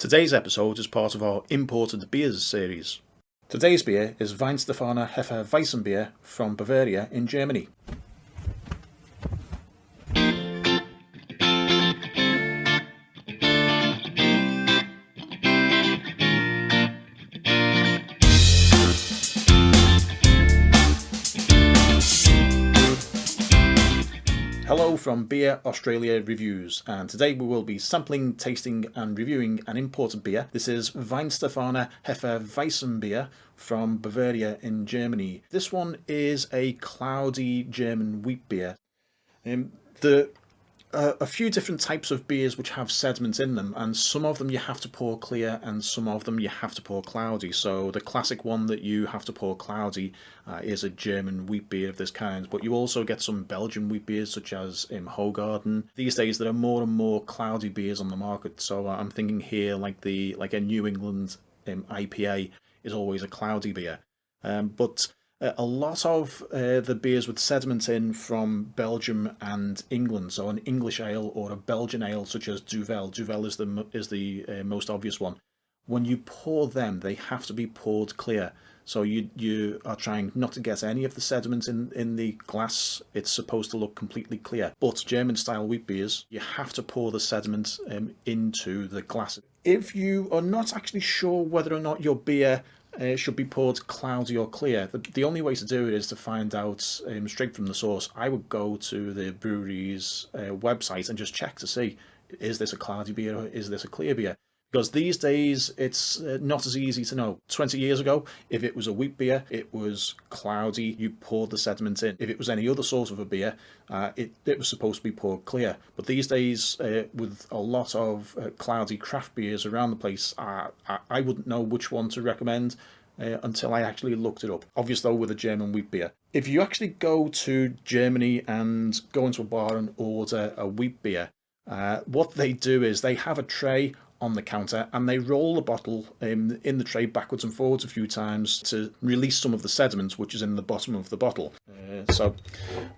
Today's episode is part of our Imported Beers series. Today's beer is Weihenstephaner Hefe Weissbier from Bavaria in Germany. Hello from Beer Australia Reviews, and today we will be sampling, tasting and reviewing an imported beer. This is Weihenstephaner Hefe Weissbier from Bavaria in Germany. This one is a cloudy German wheat beer. A few different types of beers which have sediment in them, and some of them you have to pour clear and some of them you have to pour cloudy. So the classic one that you have to pour cloudy is a German wheat beer of this kind, but you also get some Belgian wheat beers such as Hoegaarden. These days there are more and more cloudy beers on the market, so I'm thinking here like a New England IPA is always a cloudy beer. But a lot of the beers with sediment in from Belgium and England, so an English ale or a Belgian ale such as Duvel is the most obvious one. When you pour them, they have to be poured clear. So you are trying not to get any of the sediment in the glass. It's supposed to look completely clear. But German style wheat beers, you have to pour the sediment into the glass. If you are not actually sure whether or not your beer should be poured cloudy or clear, the only way to do it is to find out straight from the source. I would go to the brewery's website and just check to see, is this a cloudy beer or is this a clear beer? Because these days it's not as easy to know. 20 years ago, if it was a wheat beer, it was cloudy, you poured the sediment in. If it was any other sort of a beer, it was supposed to be poured clear. But these days, with a lot of cloudy craft beers around the place, I wouldn't know which one to recommend until I actually looked it up. Obvious though with a German wheat beer. If you actually go to Germany and go into a bar and order a wheat beer, what they do is they have a tray on the counter and they roll the bottle in the tray backwards and forwards a few times to release some of the sediment which is in the bottom of the bottle. So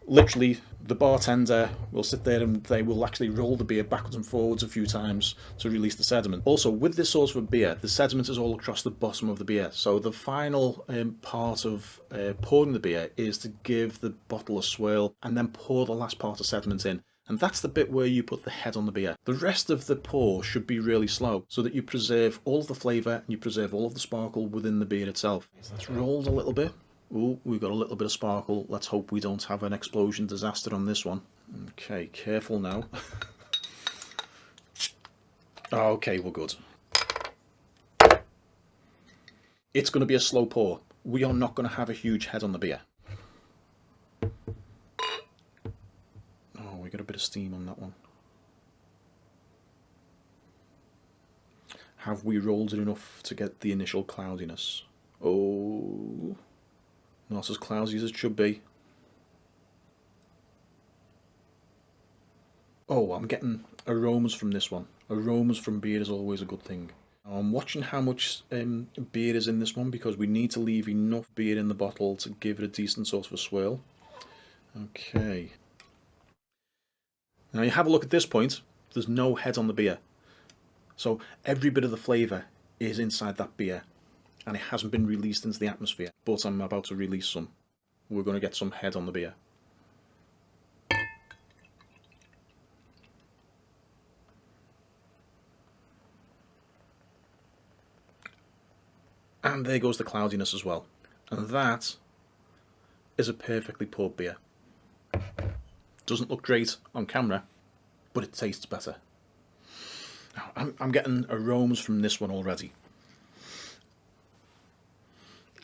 literally the bartender will sit there and they will actually roll the beer backwards and forwards a few times to release the sediment. Also, with this sort of a beer, the sediment is all across the bottom of the beer, so the final part of pouring the beer is to give the bottle a swirl and then pour the last part of sediment in. And that's the bit where you put the head on the beer. The rest of the pour should be really slow so that you preserve all of the flavour and you preserve all of the sparkle within the beer itself. So that's rolled a little bit. Ooh, we've got a little bit of sparkle. Let's hope we don't have an explosion disaster on this one. Okay, careful now. Okay, we're good. It's going to be a slow pour. We are not going to have a huge head on the beer. We got a bit of steam on that one. Have we rolled it enough to get the initial cloudiness? Oh, not as cloudy as it should be. Oh, I'm getting aromas from this one. Aromas from beer is always a good thing. I'm watching how much beer is in this one because we need to leave enough beer in the bottle to give it a decent sort of a swirl. Okay. Now you have a look at this point, there's no head on the beer. So every bit of the flavour is inside that beer and it hasn't been released into the atmosphere. But I'm about to release some. We're going to get some head on the beer. And there goes the cloudiness as well. And that is a perfectly poured beer. Doesn't look great on camera, but it tastes better. I'm getting aromas from this one already.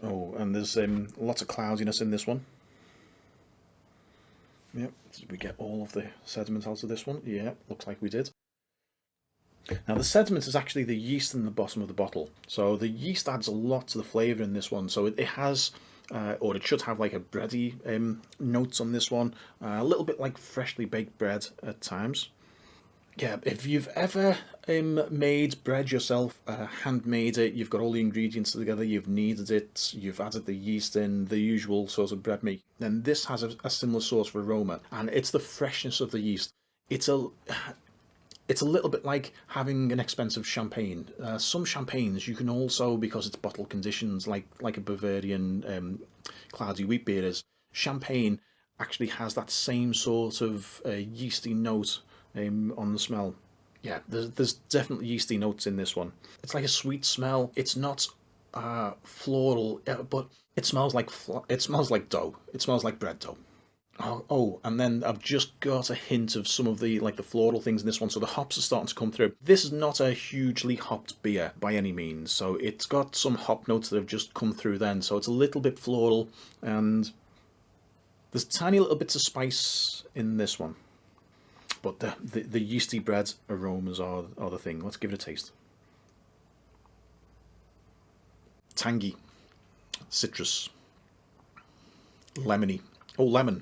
Oh, and there's lots of cloudiness in this one. Yep, did we get all of the sediment out of this one? Yeah, looks like we did. Now the sediment is actually the yeast in the bottom of the bottle. So the yeast adds a lot to the flavour in this one. So it has... or it should have like a bready notes on this one, a little bit like freshly baked bread at times. Yeah, if you've ever made bread yourself, handmade it, you've got all the ingredients together, you've kneaded it, you've added the yeast in, the usual sort of bread make, then this has a similar sort of aroma, and it's the freshness of the yeast. It's It's a little bit like having an expensive champagne. Some champagnes you can also, because it's bottle conditions, like a Bavarian cloudy wheat beer is, champagne actually has that same sort of yeasty note on the smell. Yeah, there's definitely yeasty notes in this one. It's like a sweet smell. It's not floral, but it smells like it smells like dough. It smells like bread dough. Oh, and then I've just got a hint of some of the the floral things in this one. So the hops are starting to come through. This is not a hugely hopped beer by any means. So it's got some hop notes that have just come through then. So it's a little bit floral, and there's tiny little bits of spice in this one. But the yeasty bread aromas are the thing. Let's give it a taste. Tangy, citrus, lemony. Oh, lemon.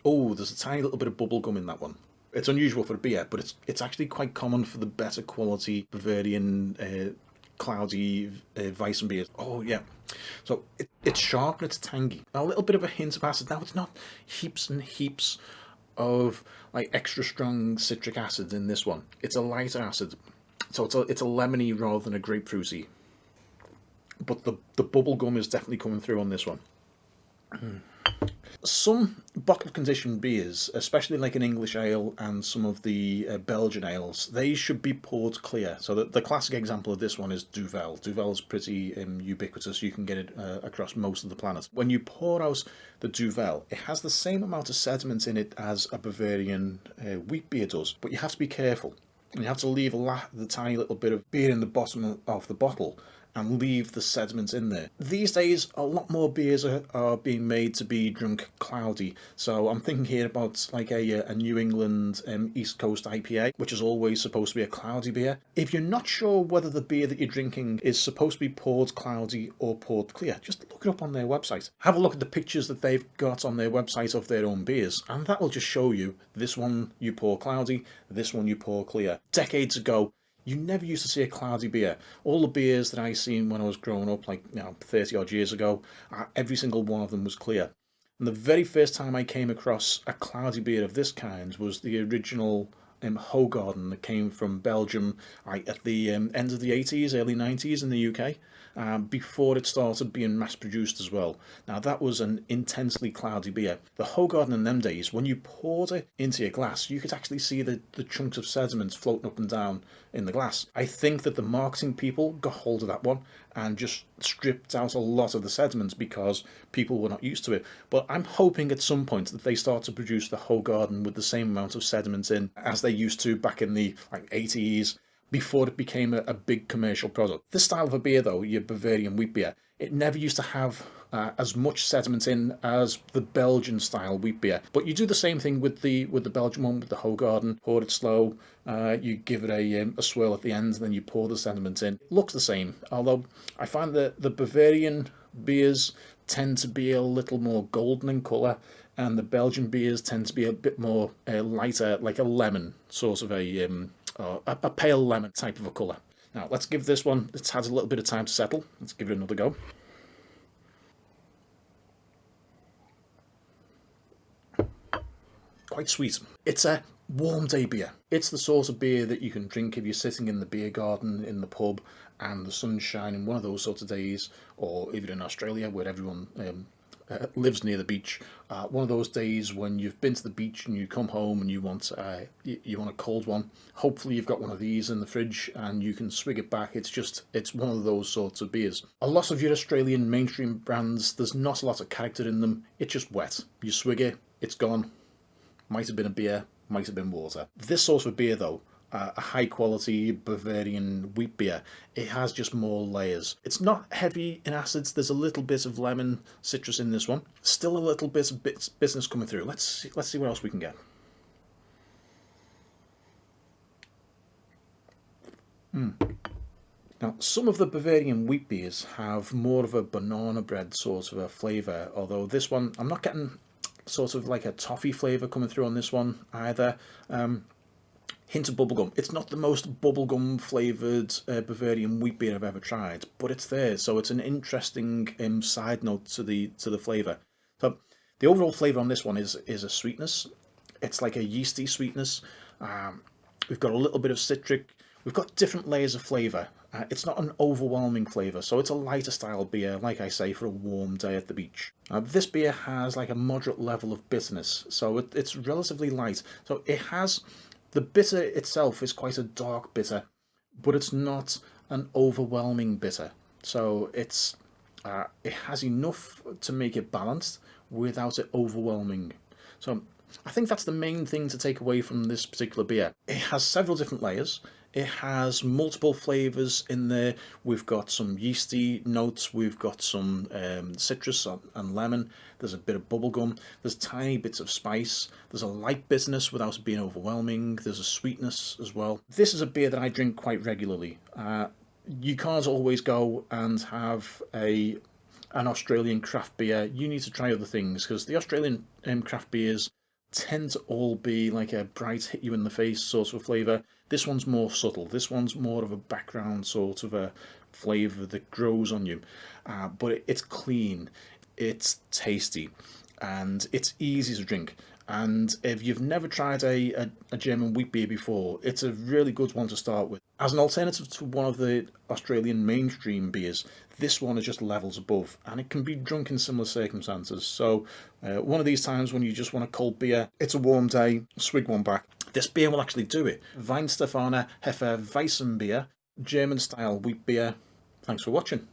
Oh, there's a tiny little bit of bubble gum in that one. It's unusual for a beer, but it's actually quite common for the better quality Bavarian cloudy Weissen beers. Oh yeah, so it's sharp and it's tangy. A little bit of a hint of acid. Now it's not heaps and heaps of like extra strong citric acid in this one. It's a lighter acid, so it's a lemony rather than a grapefruity. But the bubble gum is definitely coming through on this one. Some bottle conditioned beers, especially like an English ale and some of the Belgian ales, they should be poured clear. So the classic example of this one is Duvel. Duvel is pretty ubiquitous. You can get it across most of the planet. When you pour out the Duvel, it has the same amount of sediment in it as a Bavarian wheat beer does, but you have to be careful. And you have to leave the tiny little bit of beer in the bottom of the bottle and leave the sediment in there. These days, a lot more beers are being made to be drunk cloudy. So I'm thinking here about like a New England East Coast IPA, which is always supposed to be a cloudy beer. If you're not sure whether the beer that you're drinking is supposed to be poured cloudy or poured clear, just look it up on their website. Have a look at the pictures that they've got on their website of their own beers, and that will just show you this one you pour cloudy, this one you pour clear. Decades ago, you never used to see a cloudy beer. All the beers that I seen when I was growing up, 30 odd years ago, every single one of them was clear. And the very first time I came across a cloudy beer of this kind was the original Hoegaarden that came from Belgium at the end of the 80s, early 90s in the UK. Before it started being mass produced as well. Now that was an intensely cloudy beer. The Hoegaarden in them days, when you poured it into your glass, you could actually see the chunks of sediments floating up and down in the glass. I think that the marketing people got hold of that one and just stripped out a lot of the sediments because people were not used to it. But I'm hoping at some point that they start to produce the Hoegaarden with the same amount of sediments in as they used to back in the 80s, before it became a big commercial product. This style of a beer, though, your Bavarian wheat beer, it never used to have as much sediment in as the Belgian style wheat beer. But you do the same thing with the Belgian one, with the Hoegaarden. Pour it slow, you give it a swirl at the end, and then you pour the sediment in. It looks the same, although I find that the Bavarian beers tend to be a little more golden in colour, and the Belgian beers tend to be a bit more lighter, like a lemon, sort of a pale lemon type of a colour. Now let's give this one, it's had a little bit of time to settle. Let's give it another go. Quite sweet. It's a warm day beer. It's the sort of beer that you can drink if you're sitting in the beer garden in the pub and the sun's shining, one of those sorts of days, or even in Australia where everyone lives near the beach. One of those days when you've been to the beach and you come home and you want a cold one. Hopefully you've got one of these in the fridge and you can swig it back. It's one of those sorts of beers. A lot of your Australian mainstream brands, there's not a lot of character in them. It's just wet. You swig it, it's gone. Might have been a beer, might have been water. This sort of beer though, a high quality Bavarian wheat beer, it has just more layers. It's not heavy in acids. There's a little bit of lemon citrus in this one. Still a little bit of business coming through. Let's see what else we can get. Now, some of the Bavarian wheat beers have more of a banana bread sort of a flavour, although this one, I'm not getting sort of like a toffee flavour coming through on this one either. Hint of bubblegum. It's not the most bubblegum flavoured Bavarian wheat beer I've ever tried, but it's there, so it's an interesting side note to the flavour. So the overall flavour on this one is a sweetness. It's like a yeasty sweetness. We've got a little bit of citric. We've got different layers of flavour. It's not an overwhelming flavour, so it's a lighter style beer, like I say, for a warm day at the beach. This beer has like a moderate level of bitterness, so it's relatively light. So it has, the bitter itself is quite a dark bitter, but it's not an overwhelming bitter. So it has enough to make it balanced without it overwhelming. So I think that's the main thing to take away from this particular beer. It has several different layers. It has multiple flavours in there. We've got some yeasty notes, we've got some citrus and lemon, there's a bit of bubblegum, there's tiny bits of spice, there's a light bitterness without it being overwhelming, there's a sweetness as well. This is a beer that I drink quite regularly. You can't always go and have an Australian craft beer. You need to try other things, because the Australian craft beers tend to all be like a bright, hit you in the face sort of flavour. This one's more subtle. This one's more of a background sort of a flavour that grows on you. But it's clean, it's tasty, and it's easy to drink. And if you've never tried a German wheat beer before, it's a really good one to start with. As an alternative to one of the Australian mainstream beers, this one is just levels above, and it can be drunk in similar circumstances. So one of these times when you just want a cold beer, it's a warm day, swig one back. This beer will actually do it. Weihenstephaner Hefe Weissbier, German style wheat beer. Thanks for watching.